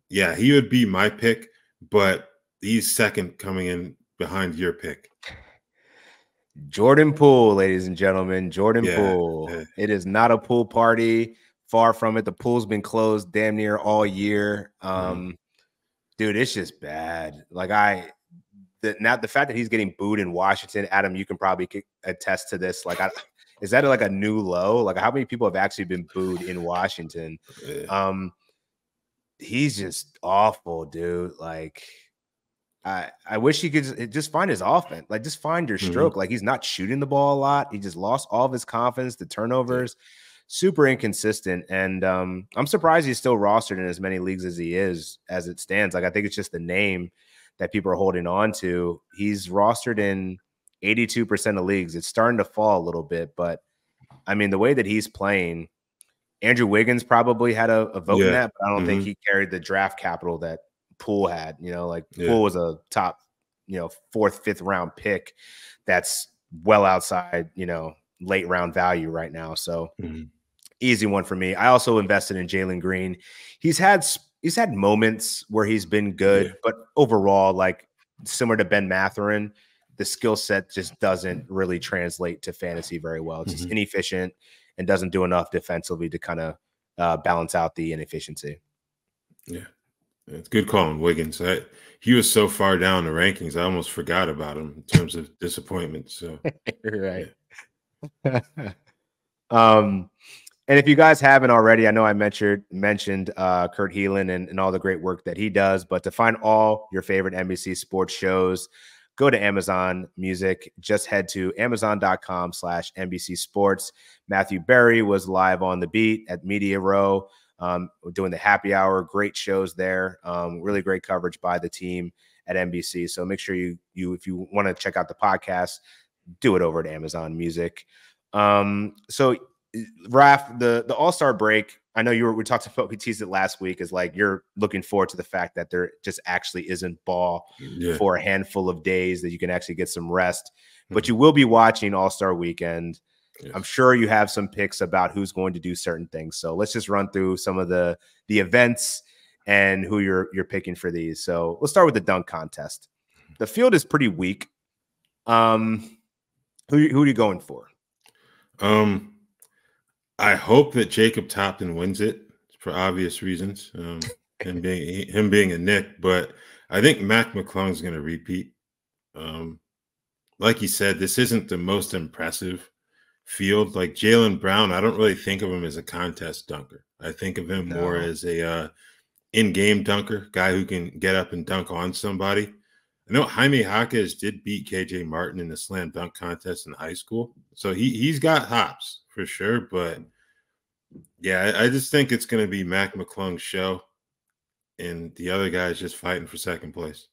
yeah, he would be my pick, but he's second coming in behind your pick. Jordan Poole, ladies and gentlemen, Jordan Poole. Yeah. It is not a pool party. Far from it. The pool's been closed damn near all year. Dude, it's just bad. Like the fact that he's getting booed in Washington, Adam, you can probably attest to this. Like, is that like a new low? Like, how many people have actually been booed in Washington? He's just awful, dude. Like, I wish he could just find his offense. Like, just find your stroke. Like, he's not shooting the ball a lot. He just lost all of his confidence, the turnovers, super inconsistent. And I'm surprised he's still rostered in as many leagues as he is as it stands. Like, I think it's just the name that people are holding on to. He's rostered in 82% of leagues. It's starting to fall a little bit, but I mean, the way that he's playing, Andrew Wiggins probably had a vote in that, but I don't think he carried the draft capital that Poole had. Poole was a top, 4th, 5th round pick. That's well outside, late round value right now. So easy one for me. I also invested in Jalen Green. He's had moments where he's been good, but overall, like similar to Ben Mathurin, the skill set just doesn't really translate to fantasy very well. It's just inefficient and doesn't do enough defensively to kind of balance out the inefficiency. Yeah. It's good calling Wiggins. He was so far down the rankings, I almost forgot about him in terms of disappointment. So right. Yeah. And if you guys haven't already, I know I mentioned Kurt Helin and all the great work that he does, but to find all your favorite NBC Sports shows, go to Amazon Music. Just head to amazon.com/NBC Sports. Matthew Berry was live on the beat at Media Row, doing the happy hour. Great shows there. Really great coverage by the team at NBC. So make sure you if you want to check out the podcast, do it over at Amazon Music. So Raph, the All-Star break, I know we teased it last week, is like you're looking forward to the fact that there just actually isn't ball for a handful of days, that you can actually get some rest, but you will be watching All-Star Weekend. I'm sure you have some picks about who's going to do certain things. So let's just run through some of the events and who you're picking for these. So let's start with the dunk contest. The field is pretty weak. Who are you going for? I hope that Jacob Toppin wins it for obvious reasons. Him being a Knick, but I think Mac McClung's going to repeat. Like you said, this isn't the most impressive field. Like Jaylen Brown, I don't really think of him as a contest dunker. I think of him more as a in-game dunker, guy who can get up and dunk on somebody. I know Jaime Jaquez did beat KJ Martin in the slam dunk contest in high school, so he's got hops for sure. But yeah, I just think it's going to be Mac McClung's show, and the other guy's just fighting for second place.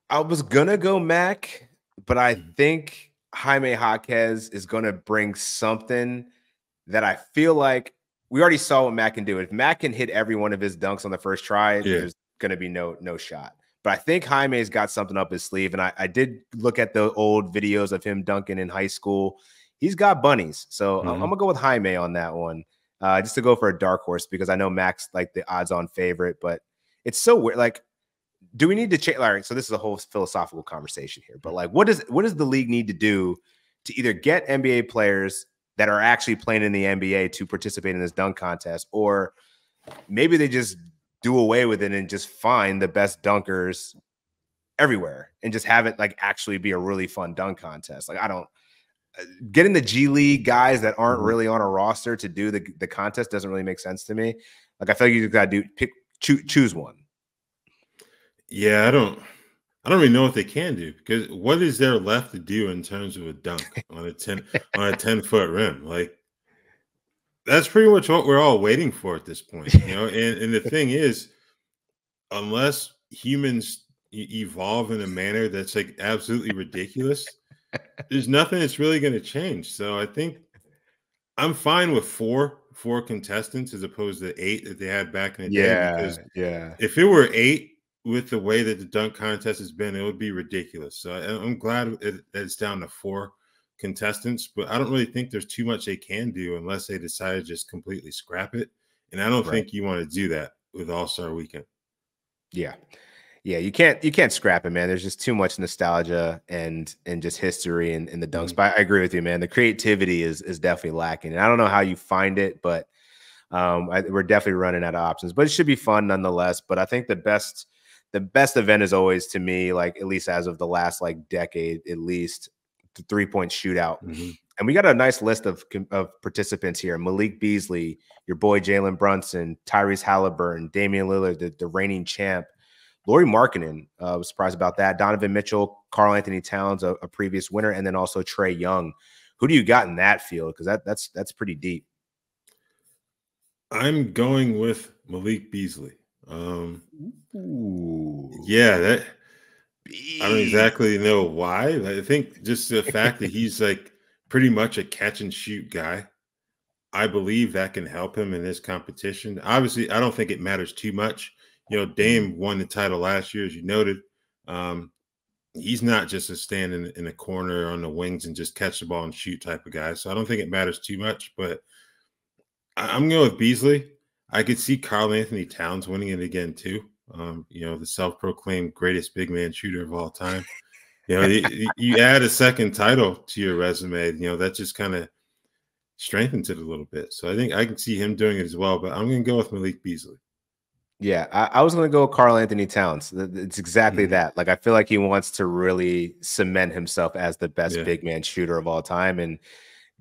I was gonna go Mac, but I think Jaime Jaquez is gonna bring something that I feel like we already saw what Mac can do. If Mac can hit every one of his dunks on the first try, there's gonna be no shot. But I think Jaime's got something up his sleeve, and I did look at the old videos of him dunking in high school. He's got bunnies, so I'm gonna go with Jaime on that one, just to go for a dark horse because I know Mac's like the odds-on favorite, but it's so weird. Like, do we need to change? Larry, so this is a whole philosophical conversation here, but like, what does the league need to do to either get NBA players that are actually playing in the NBA to participate in this dunk contest, or maybe they just do away with it and just find the best dunkers everywhere and just have it like actually be a really fun dunk contest? Like, I don't getting the G League guys that aren't really on a roster to do the contest doesn't really make sense to me. Like, I feel like you got to choose one. Yeah, I don't really know what they can do, because what is there left to do in terms of a dunk on a 10-foot rim? Like, that's pretty much what we're all waiting for at this point, you know. And the thing is, unless humans evolve in a manner that's like absolutely ridiculous, there's nothing that's really going to change. So I think I'm fine with four contestants as opposed to 8 that they had back in the day. Because if it were 8 with the way that the dunk contest has been, it would be ridiculous. So I'm glad that it's down to 4 contestants, but I don't really think there's too much they can do unless they decide to just completely scrap it. And I don't think you want to do that with All-Star Weekend. Yeah, you can't scrap it, man. There's just too much nostalgia and just history in the dunks. But I agree with you, man. The creativity is definitely lacking. And I don't know how you find it, but we're definitely running out of options. But it should be fun nonetheless. But I think the best event is always, to me, like, at least as of the last like decade, at least, the 3-point shootout. And we got a nice list of participants here: Malik Beasley, your boy Jalen Brunson, Tyrese Halliburton, Damian Lillard, the reigning champ, Lauri Markkanen, was surprised about that, Donovan Mitchell, Karl Anthony Towns, a previous winner, and then also Trae Young. Who do you got in that field? Because that's pretty deep. I'm going with Malik Beasley. Yeah, I don't exactly know why. I think just the fact that he's like pretty much a catch and shoot guy, I believe that can help him in this competition. Obviously, I don't think it matters too much. You know, Dame won the title last year, as you noted. He's not just a stand in a corner on the wings and just catch the ball and shoot type of guy. So I don't think it matters too much, but I'm going with Beasley. I could see Karl Anthony Towns winning it again too. You know, the self-proclaimed greatest big man shooter of all time. You know, you add a second title to your resume, you know, that just kind of strengthens it a little bit. So I think I can see him doing it as well, but I'm going to go with Malik Beasley. Yeah, I was going to go with Karl Anthony Towns. It's exactly that. Like, I feel like he wants to really cement himself as the best big man shooter of all time. And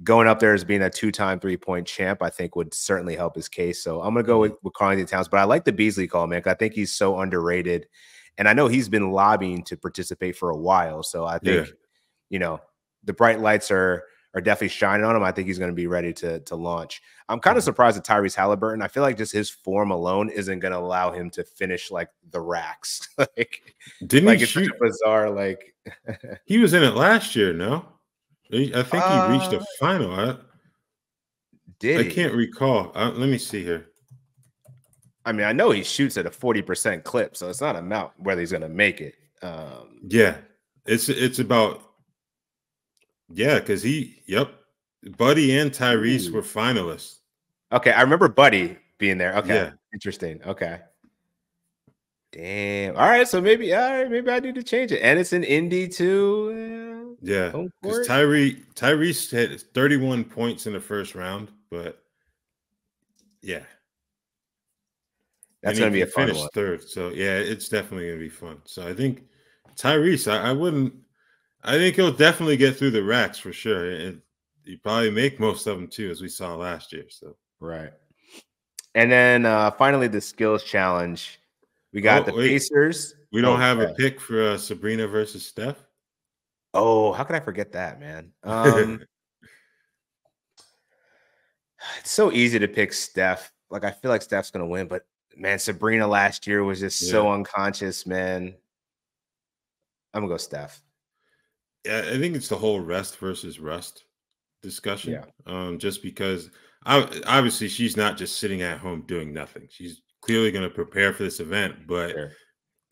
going up there as being a 2-time 3-point champ, I think would certainly help his case. So I'm going to go with Karl Anthony Towns. But I like the Beasley call, man, because I think he's so underrated. And I know he's been lobbying to participate for a while. So I think, you know, the bright lights are definitely shining on him. I think he's going to be ready to launch. I'm kind of surprised at Tyrese Halliburton. I feel like just his form alone isn't going to allow him to finish like the racks. Like, didn't like he it's shoot? such a bizarre, like He was in it last year, no? I think he reached a final. I can't recall. Let me see here. I mean, I know he shoots at a 40% clip, so it's not a amount whether he's going to make it. Yeah, it's about. Yeah, because Buddy and Tyrese were finalists. Okay, I remember Buddy being there. Okay, yeah. Interesting. Okay. Damn. All right. So maybe I need to change it. And it's in Indy too. Yeah. Because Tyrese had 31 points in the first round, but yeah. That's going to be a fun one. Third. So yeah, it's definitely going to be fun. So I think Tyrese, I think he'll definitely get through the racks for sure. And you probably make most of them too, as we saw last year. So right. And then finally, the skills challenge. We got Pacers. We don't have a pick for Sabrina versus Steph. Oh, how could I forget that, man? It's so easy to pick Steph. Like, I feel like Steph's going to win, but man, Sabrina last year was just so unconscious, man. I'm going to go Steph. Yeah, I think it's the whole rest versus rust discussion. Yeah. Just because obviously she's not just sitting at home doing nothing. She's clearly going to prepare for this event, but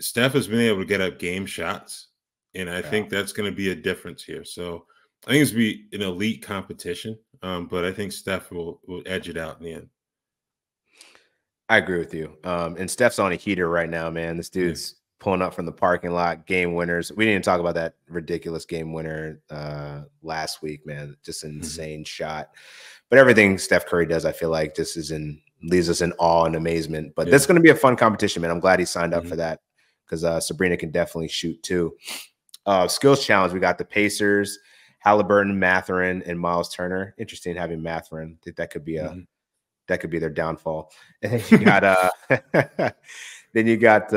Steph has been able to get up game shots, and I think that's going to be a difference here. So I think it's going to be an elite competition, but I think Steph will edge it out in the end. I agree with you. And Steph's on a heater right now, man. This dude's pulling up from the parking lot, game winners. We didn't talk about that ridiculous game winner last week, man. Just an insane shot. But everything Steph Curry does, I feel like, just leaves us in awe and amazement. But that's going to be a fun competition, man. I'm glad he signed up for that, because Sabrina can definitely shoot too. Skills challenge, we got the Pacers, Halliburton, Mathurin, and Miles Turner. Interesting having Mathurin. I think that could be that could be their downfall. And then you got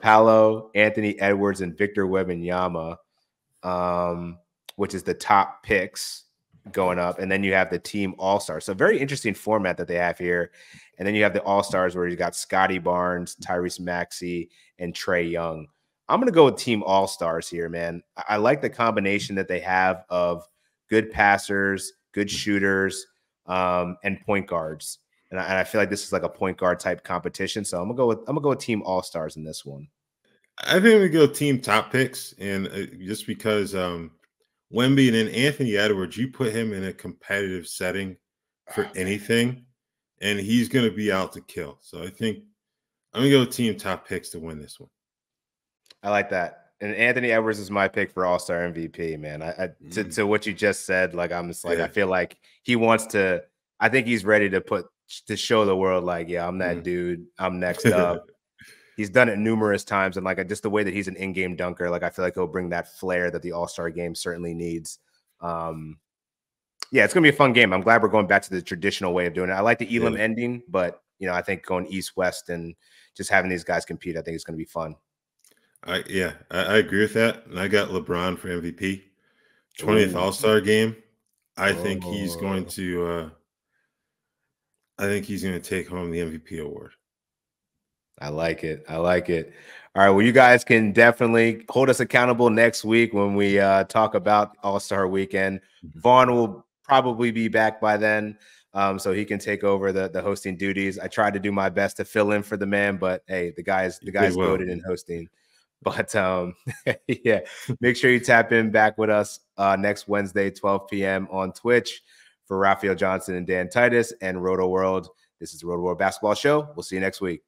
Paolo, Anthony Edwards, and Victor Wembanyama, which is the top picks going up. And then you have the team all-stars. So very interesting format that they have here. And then you have the all-stars where you got Scotty Barnes, Tyrese Maxey, and Trae Young. I'm going to go with team all-stars here, man. I like the combination that they have of good passers, good shooters, and point guards. And I feel like this is like a point guard type competition. So I'm gonna go with team all-stars in this one. I think we go team top picks, and just because Wemby and then Anthony Edwards, you put him in a competitive setting for anything, and he's gonna be out to kill. So I think I'm gonna go team top picks to win this one. I like that. And Anthony Edwards is my pick for All-Star MVP, man. To what you just said, like, I'm just like, I feel like he wants to. I think he's ready to show the world, like, yeah, I'm that dude. I'm next up. He's done it numerous times, and like just the way that he's an in-game dunker, like I feel like he'll bring that flair that the All-Star game certainly needs. Yeah, it's gonna be a fun game. I'm glad we're going back to the traditional way of doing it. I like the Elam ending, but I think going East-West and just having these guys compete, I think it's gonna be fun. I agree with that. And I got LeBron for MVP. 20th All-Star game. I think he's going to take home the MVP award. I like it. I like it. All right. Well, you guys can definitely hold us accountable next week when we talk about All-Star Weekend. Vaughn will probably be back by then, so he can take over the hosting duties. I tried to do my best to fill in for the man, but hey, the guy's voted in hosting. But yeah, make sure you tap in back with us next Wednesday, 12 p.m. on Twitch for Raphielle Johnson and Dan Titus and Rotoworld. This is the Rotoworld Basketball Show. We'll see you next week.